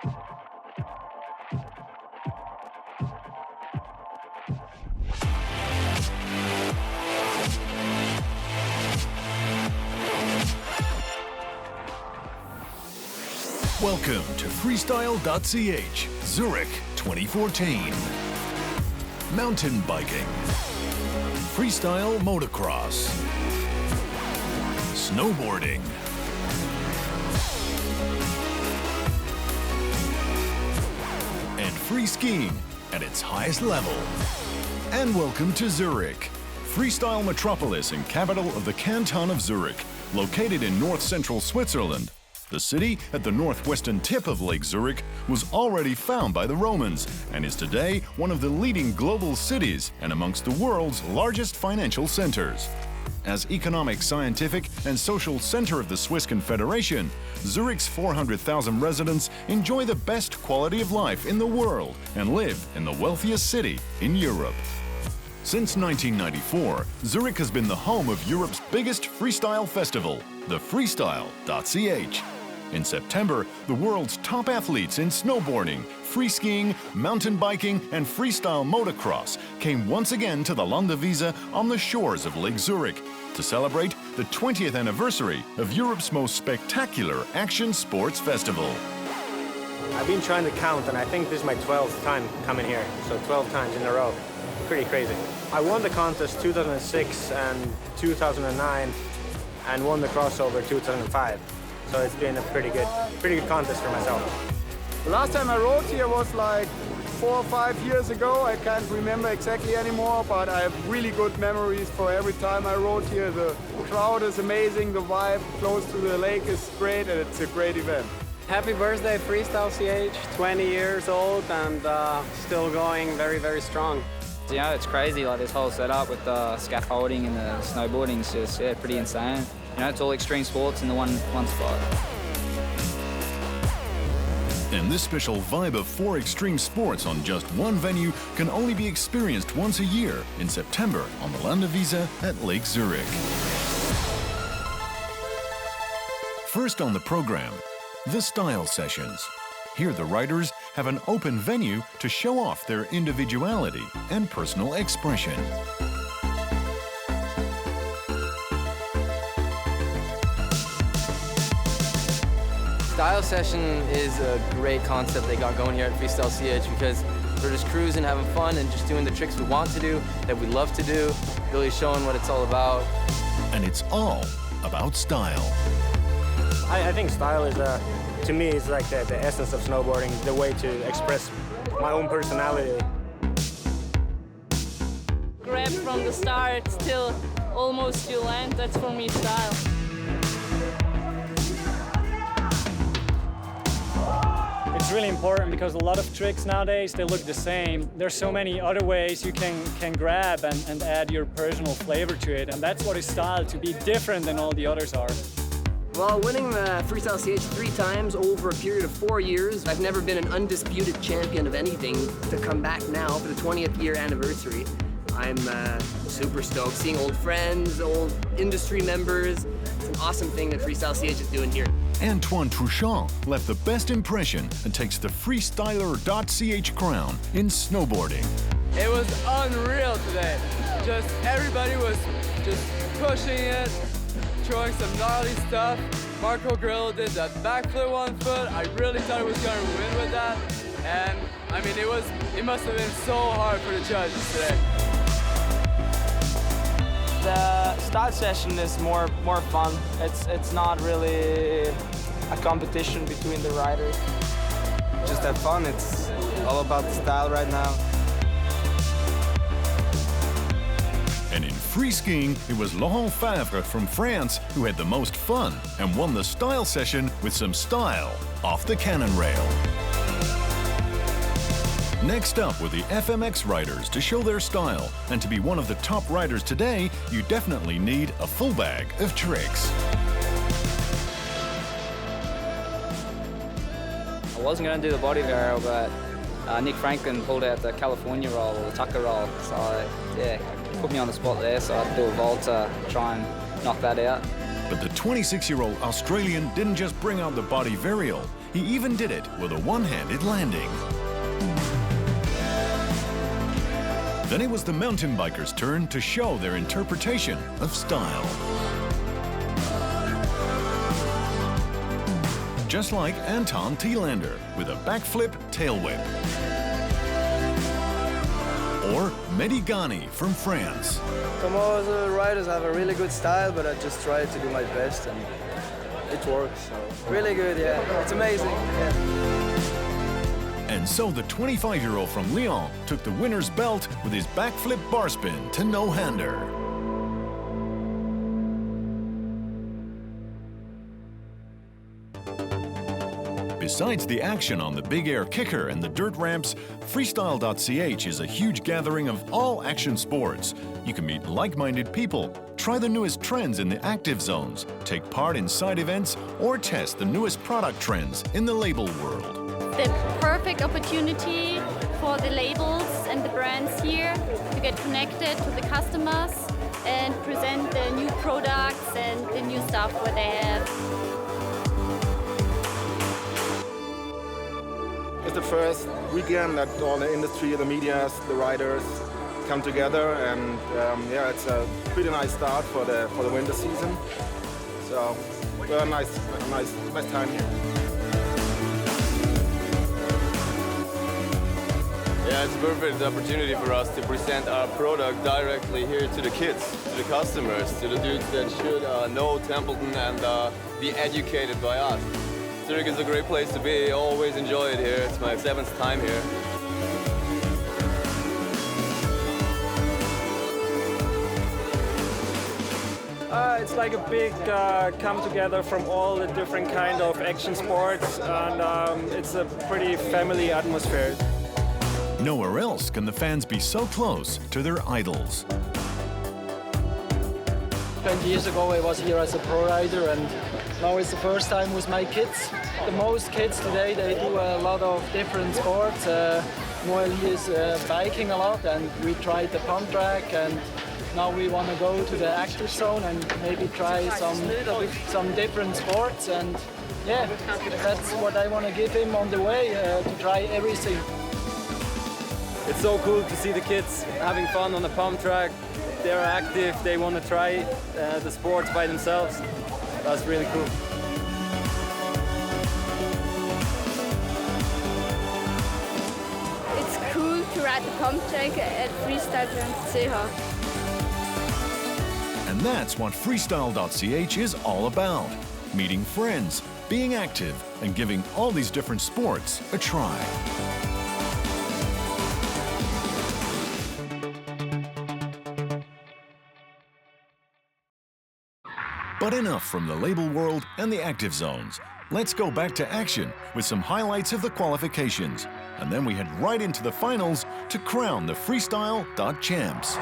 Welcome to freestyle.ch, Zurich 2014. Mountain biking, freestyle motocross, snowboarding, and free skiing at its highest level. And welcome to Zurich, freestyle metropolis and capital of the canton of Zurich, located in north-central Switzerland. The city at the northwestern tip of Lake Zurich was already found by the Romans and is today one of the leading global cities and amongst the world's largest financial centers. As economic, scientific and social center of the Swiss Confederation, Zurich's 400,000 residents enjoy the best quality of life in the world and live in the wealthiest city in Europe. Since 1994, Zurich has been the home of Europe's biggest freestyle festival, the freestyle.ch. In September, the world's top athletes in snowboarding, free skiing, mountain biking, and freestyle motocross came once again to the Landewiese on the shores of Lake Zurich to celebrate the 20th anniversary of Europe's most spectacular action sports festival. I've been trying to count, and I think this is my 12th time coming here, so 12 times in a row. Pretty crazy. I won the contest 2006 and 2009, and won the crossover 2005. So it's been a pretty good contest for myself. The last time I rode here was like 4 or 5 years ago. I can't remember exactly anymore, but I have really good memories for every time I rode here. The crowd is amazing, the vibe close to the lake is great, and it's a great event. Happy birthday, freestyle.ch, 20 years old and still going very, very strong. You know, it's crazy, like this whole setup with the scaffolding and the snowboarding is just, yeah, pretty insane. You know, it's all extreme sports in the one spot. And this special vibe of 4 extreme sports on just one venue can only be experienced once a year in September on the Landewiese at Lake Zurich. First on the program, the style sessions. Here the riders have an open venue to show off their individuality and personal expression. Style session is a great concept they got going here at freestyle.ch because we're just cruising, having fun, and just doing the tricks we want to do, that we love to do, really showing what it's all about. And it's all about style. I think style is, to me, is like the essence of snowboarding, the way to express my own personality. Grab from the start till almost you land, that's for me style. It's really important because a lot of tricks nowadays, they look the same. There's so many other ways you can grab and add your personal flavor to it, and that's what is style, to be different than all the others are. Well, winning the freestyle.ch 3 times over a period of 4 years, I've never been an undisputed champion of anything. To come back now for the 20th year anniversary, I'm super stoked. Seeing old friends, old industry members, it's an awesome thing that freestyle.ch is doing here. Antoine Trouchon left the best impression and takes the freestyler.ch crown in snowboarding. It was unreal today. Just everybody was just pushing it, throwing some gnarly stuff. Marco Grillo did that backflip 1 foot. I really thought he was going to win with that. And I mean, it must have been so hard for the judges today. The style session is more fun. It's not really a competition between the riders. Just have fun. It's all about the style right now. And in free skiing, it was Laurent Favre from France who had the most fun and won the style session with some style off the cannon rail. Next up were the FMX riders to show their style, and to be one of the top riders today, you definitely need a full bag of tricks. I wasn't going to do the body varial, but Nick Franklin pulled out the California roll, or the Tucker roll, so yeah, put me on the spot there, so I had to do a vault to try and knock that out. But the 26-year-old Australian didn't just bring out the body varial, He even did it with a one-handed landing. Then it was the mountain bikers' turn to show their interpretation of style. Just like Anton Thielander with a backflip tail whip. Or Mehdi Ghani from France. Most riders have a really good style, but I just try to do my best and it works. So really good, yeah. It's amazing. Yeah. And so the 25-year-old from Lyon took the winner's belt with his backflip bar spin to no-hander. Besides the action on the big air kicker and the dirt ramps, freestyle.ch is a huge gathering of all action sports. You can meet like-minded people, try the newest trends in the active zones, take part in side events, or test the newest product trends in the label world. The perfect opportunity for the labels and the brands here to get connected to the customers and present the new products and the new stuff what they have. It's the first weekend that all the industry, the media, the riders come together, and yeah, it's a pretty nice start for the winter season. So, a nice time here. Yeah, it's a perfect opportunity for us to present our product directly here to the kids, to the customers, to the dudes that should know Templeton and be educated by us. Zürich is a great place to be. I always enjoy it here. It's my 7th time here. It's like a big come together from all the different kind of action sports, and it's a pretty family atmosphere. Nowhere else can the fans be so close to their idols. 20 years ago I was here as a pro rider, and now it's the first time with my kids. The most kids today, they do a lot of different sports. Noel is biking a lot, and we tried the pump track, and now we want to go to the active zone and maybe try some different sports. And yeah, that's what I want to give him on the way, to try everything. It's so cool to see the kids having fun on the pump track. They're active, they want to try the sports by themselves. That's really cool. It's cool to ride the pump track at freestyle.ch. And that's what freestyle.ch is all about. Meeting friends, being active, and giving all these different sports a try. But enough from the label world and the active zones. Let's go back to action with some highlights of the qualifications. And then we head right into the finals to crown the freestyle.champs.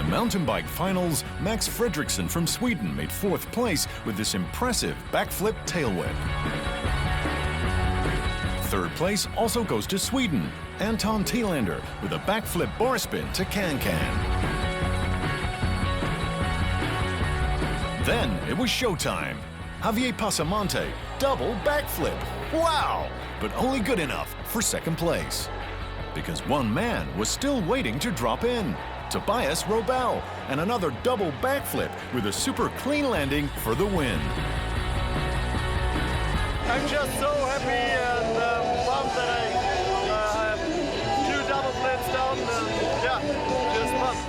Mountain bike finals, Max Fredriksson from Sweden made 4th place with this impressive backflip tail whip. 3rd place also goes to Sweden, Anton Thielander with a backflip bar spin to can-can. Then it was showtime. Javier Pasamonte, double backflip. Wow! But only good enough for 2nd place. Because one man was still waiting to drop in. Tobias Robel, and another double backflip with a super clean landing for the win. I'm just so happy and pumped that I have 2 double flips down, and yeah, just pumped.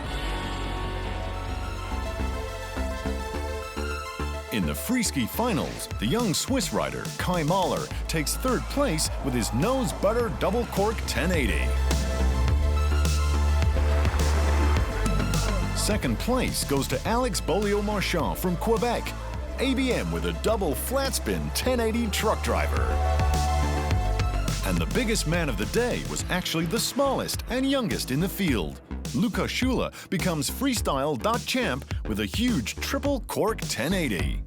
In the freeski finals, the young Swiss rider Kai Mahler takes 3rd place with his nose butter double cork 1080. 2nd place goes to Alex Beaulieu-Marchand from Quebec, ABM with a double flat spin 1080 truck driver. And the biggest man of the day was actually the smallest and youngest in the field. Luca Schula becomes freestyle.champ with a huge triple cork 1080.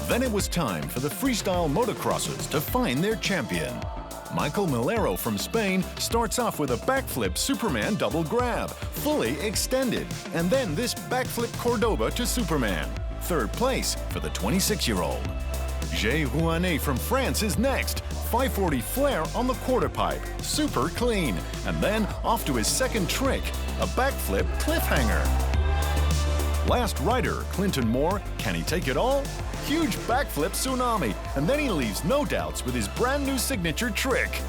Then it was time for the freestyle motocrossers to find their champion. Michael Milero from Spain starts off with a backflip Superman double grab, fully extended, and then this backflip Cordoba to Superman. Third place for the 26-year-old. Jay Rouanet from France is next. 540 flare on the quarter pipe, super clean. And then off to his second trick, a backflip cliffhanger. Last rider, Clinton Moore, can he take it all? Huge backflip tsunami, and then he leaves no doubts with his brand new signature trick,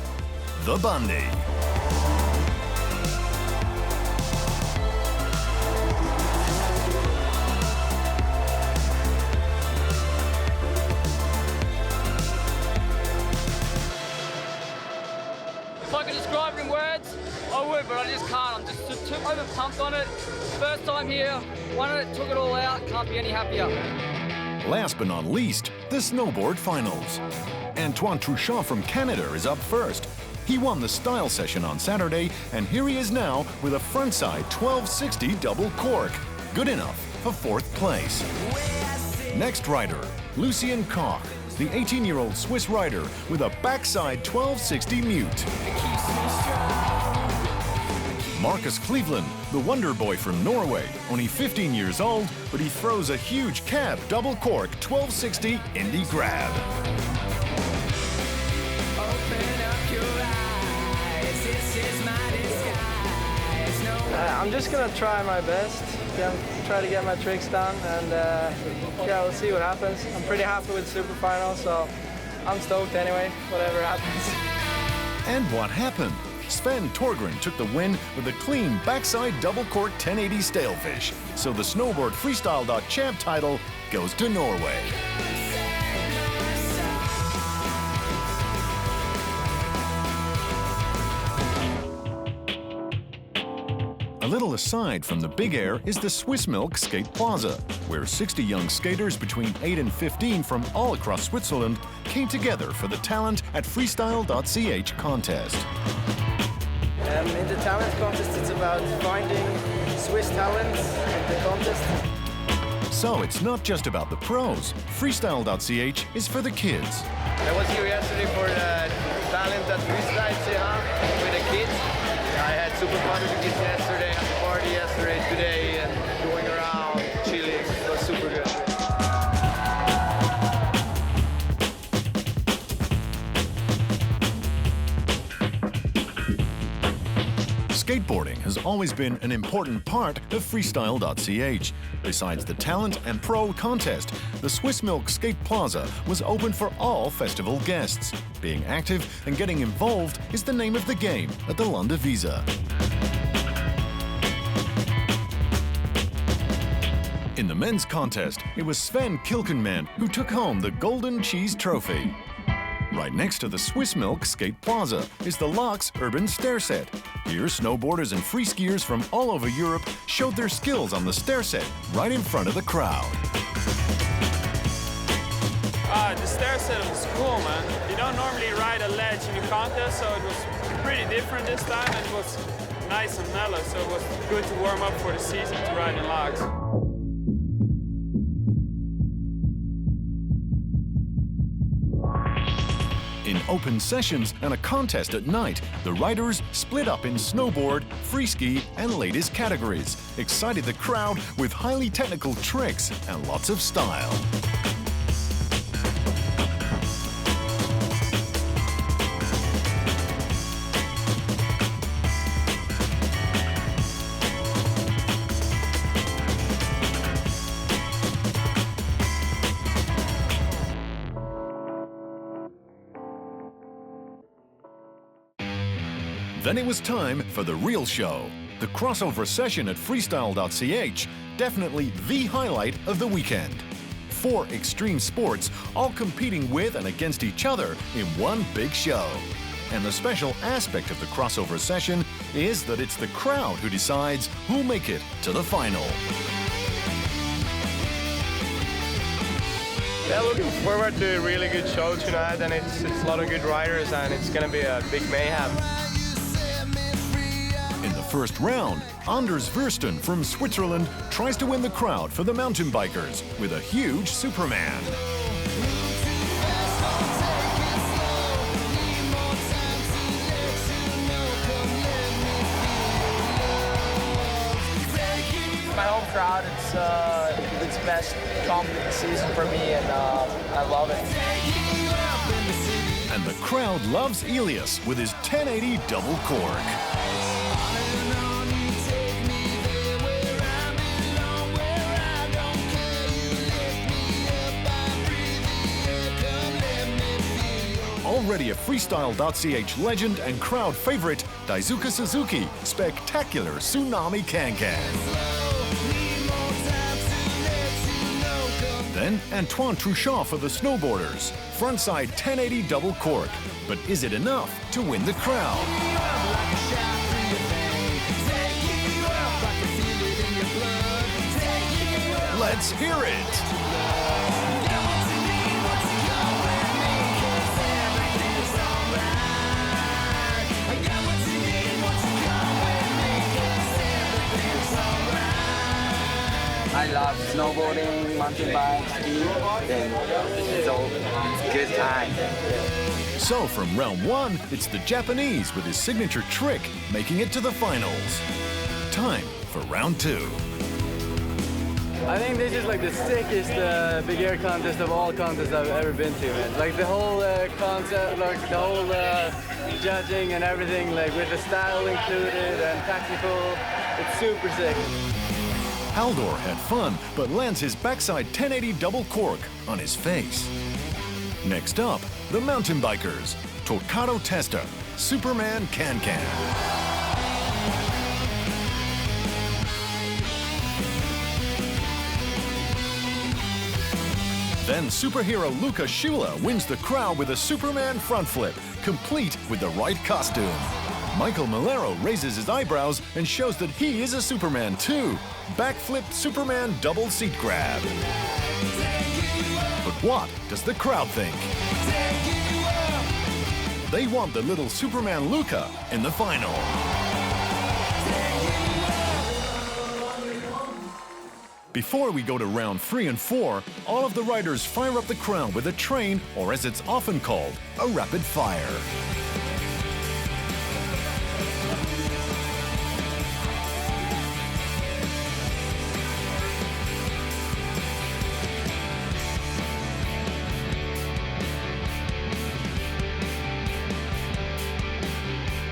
the Bundy. If I could describe it in words, I would, but I just can't. I'm just too over-pumped on it. First time here, won it, took it all out, can't be any happier. Last but not least, the snowboard finals. Antoine Trouchon from Canada is up first. He won the style session on Saturday, and here he is now with a frontside 1260 double cork. Good enough for fourth place. Next rider, Lucien Koch, the 18-year-old Swiss rider with a backside 1260 mute. Marcus Cleveland, the wonder boy from Norway, only 15 years old, but he throws a huge cab double cork 1260 indie grab. I'm just gonna try my best, try to get my tricks done, and yeah, we'll see what happens. I'm pretty happy with the super final, so I'm stoked anyway, whatever happens. And what happened? Sven Torgren took the win with a clean backside double cork 1080 stalefish. So the snowboard freestyle.ch title goes to Norway. A little aside from the big air is the Swiss Milk Skate Plaza, where 60 young skaters between 8 and 15 from all across Switzerland came together for the Talent at freestyle.ch contest. In the talent contest, it's about finding Swiss talents in the contest. So it's not just about the pros. Freestyle.ch is for the kids. I was here yesterday for the Talent at freestyle.ch with the kids. I had super fun with the kids yesterday, at the party yesterday, today, and going around, chilling. It was super good. Skateboarding has always been an important part of freestyle.ch. Besides the talent and pro contest, the Swiss Milk Skate Plaza was open for all festival guests. Being active and getting involved is the name of the game at the Landevisa. In the men's contest, it was Sven Kilkenman who took home the Golden Cheese Trophy. Right next to the Swiss Milk Skate Plaza is the Laux Urban Stair Set. Here, snowboarders and free skiers from all over Europe showed their skills on the stair set right in front of the crowd. The stair set was cool, man. You don't normally ride a ledge in a contest, so it was pretty different this time, and it was nice and mellow, so it was good to warm up for the season to ride in Laux. In open sessions and a contest at night, the riders split up in snowboard, free ski, and latest categories, excited the crowd with highly technical tricks and lots of style. Then it was time for the real show. The crossover session at freestyle.ch, definitely the highlight of the weekend. 4 extreme sports, all competing with and against each other in one big show. And the special aspect of the crossover session is that it's the crowd who decides who'll make it to the final. Yeah, looking forward to a really good show tonight, and it's a lot of good riders, and it's going to be a big mayhem. In the first round, Anders Versten from Switzerland tries to win the crowd for the mountain bikers with a huge Superman. My home crowd, it's the best comp of the season for me, and I love it. And the crowd loves Elias with his 1080 double cork. Already a freestyle.ch legend and crowd favorite, Daisuke Suzuki, spectacular tsunami can-can. Then Antoine Truchon for the snowboarders, frontside 1080 double cork. But is it enough to win the crowd? Let's hear it! I love snowboarding, mountain bike, ski, and so it's a good time. So from round one, it's the Japanese with his signature trick making it to the finals. Time for round two. I think this is like the sickest big air contest of all contests I've ever been to, man. Like the whole concept, like the whole judging and everything, like with the style included and technical, it's super sick. Haldor had fun, but lands his backside 1080 double cork on his face. Next up, the mountain bikers, Torcado Testa, Superman Can-Can. Then superhero Luca Schula wins the crowd with a Superman front flip, complete with the right costume. Michael Malero raises his eyebrows and shows that he is a Superman too. Backflip Superman double seat grab. But what does the crowd think? They want the little Superman Luca in the final. Before we go to round 3 and 4, all of the riders fire up the crowd with a train, or as it's often called, a rapid fire.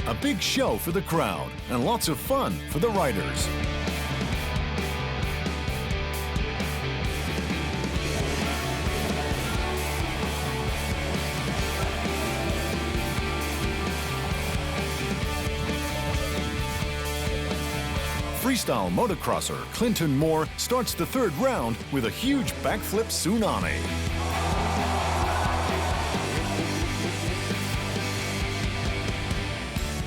A big show for the crowd and lots of fun for the riders. Freestyle motocrosser Clinton Moore starts the third round with a huge backflip tsunami.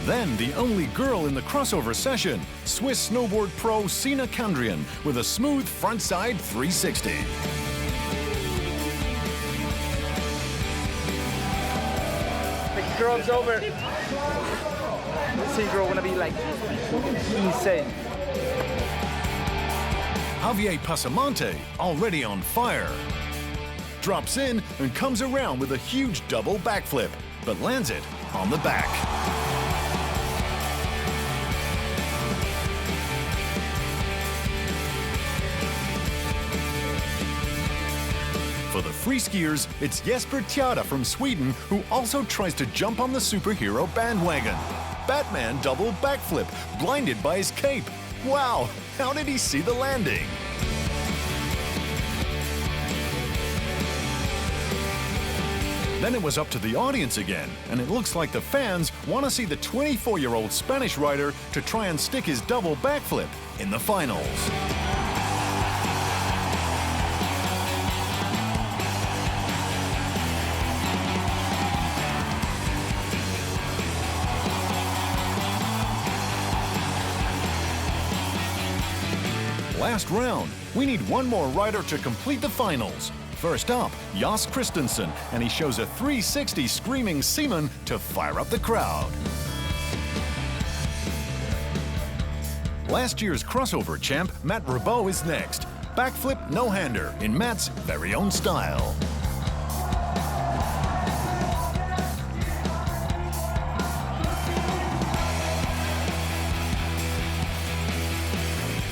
Then the only girl in the crossover session, Swiss snowboard pro Sina Kandrian with a smooth frontside 360. The girl's over. This girl gonna be like insane. Javier Pasamonte, already on fire, drops in and comes around with a huge double backflip, but lands it on the back. For the free skiers, it's Jesper Tjada from Sweden who also tries to jump on the superhero bandwagon. Batman double backflip, blinded by his cape. Wow, how did he see the landing? Then it was up to the audience again, and it looks like the fans want to see the 24-year-old Spanish rider to try and stick his double backflip in the finals. Last round, we need one more rider to complete the finals. First up, Jas Christensen, and he shows a 360 screaming Seaman to fire up the crowd. Last year's crossover champ, Matt Rabeau, is next. Backflip no-hander in Matt's very own style.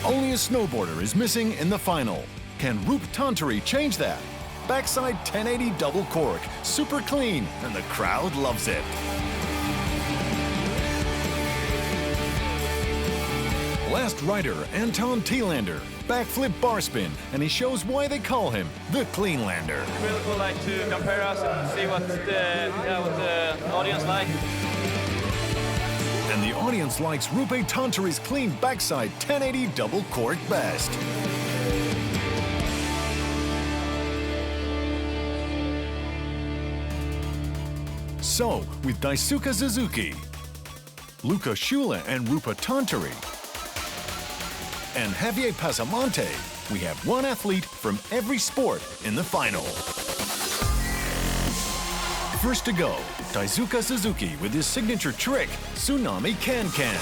Only a snowboarder is missing in the final. Can Roop Tanteri change that? Backside 1080 double cork, super clean, and the crowd loves it. Last rider, Anton Thielander, backflip bar spin, and he shows why they call him the Cleanlander. Really would like to compare us and see what the audience like. And the audience likes Rupe Tanteri's clean backside 1080 double cork best. So, with Daisuke Suzuki, Luca Schule and Rupa Tanteri, and Javier Pasamonte, we have one athlete from every sport in the final. First to go, Daisuke Suzuki with his signature trick, Tsunami Can-Can.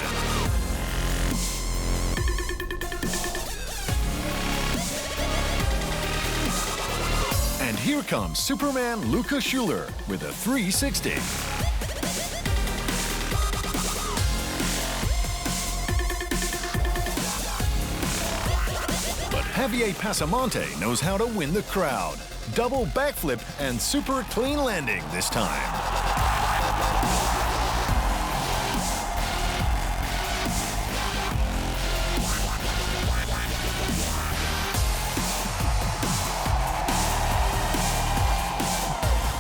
And here comes Superman Luca Schule with a 360. But Javier Pasamonte knows how to win the crowd. Double backflip and super clean landing this time.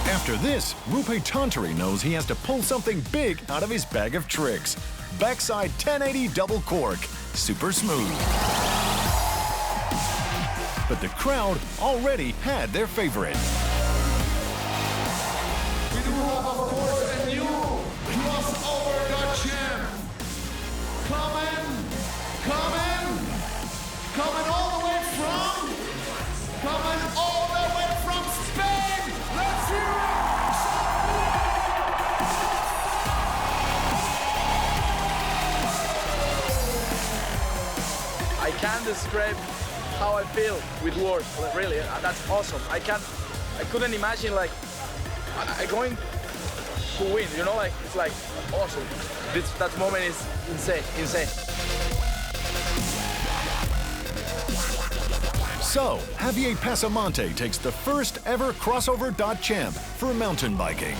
After this, Rupe Tanteri knows he has to pull something big out of his bag of tricks. Backside 1080 double cork, super smooth. But the crowd already had their favorite. We do have, of course, a new crossover champ. Coming all the way from Spain. Let's hear it. I can't describe how I feel with words. Really, that's awesome. I couldn't imagine like I going to win. You know, like it's like awesome. That moment is insane. So, Javier Pasamonte takes the first ever crossover.champ for mountain biking.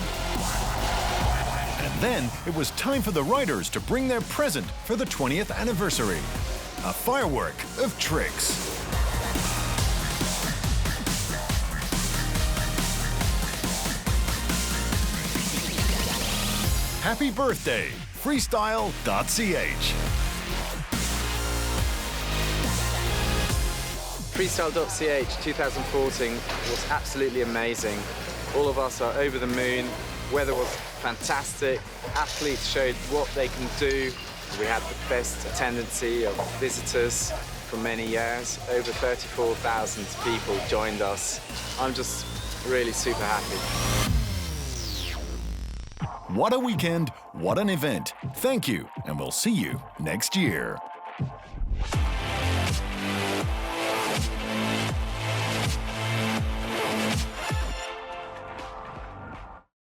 And then it was time for the riders to bring their present for the 20th anniversary. A firework of tricks. Happy birthday, freestyle.ch. Freestyle.ch 2014 was absolutely amazing. All of us are over the moon. Weather was fantastic. Athletes showed what they can do. We had the best attendance of visitors for many years. Over 34,000 people joined us. I'm just really super happy. What a weekend, what an event. Thank you, and we'll see you next year.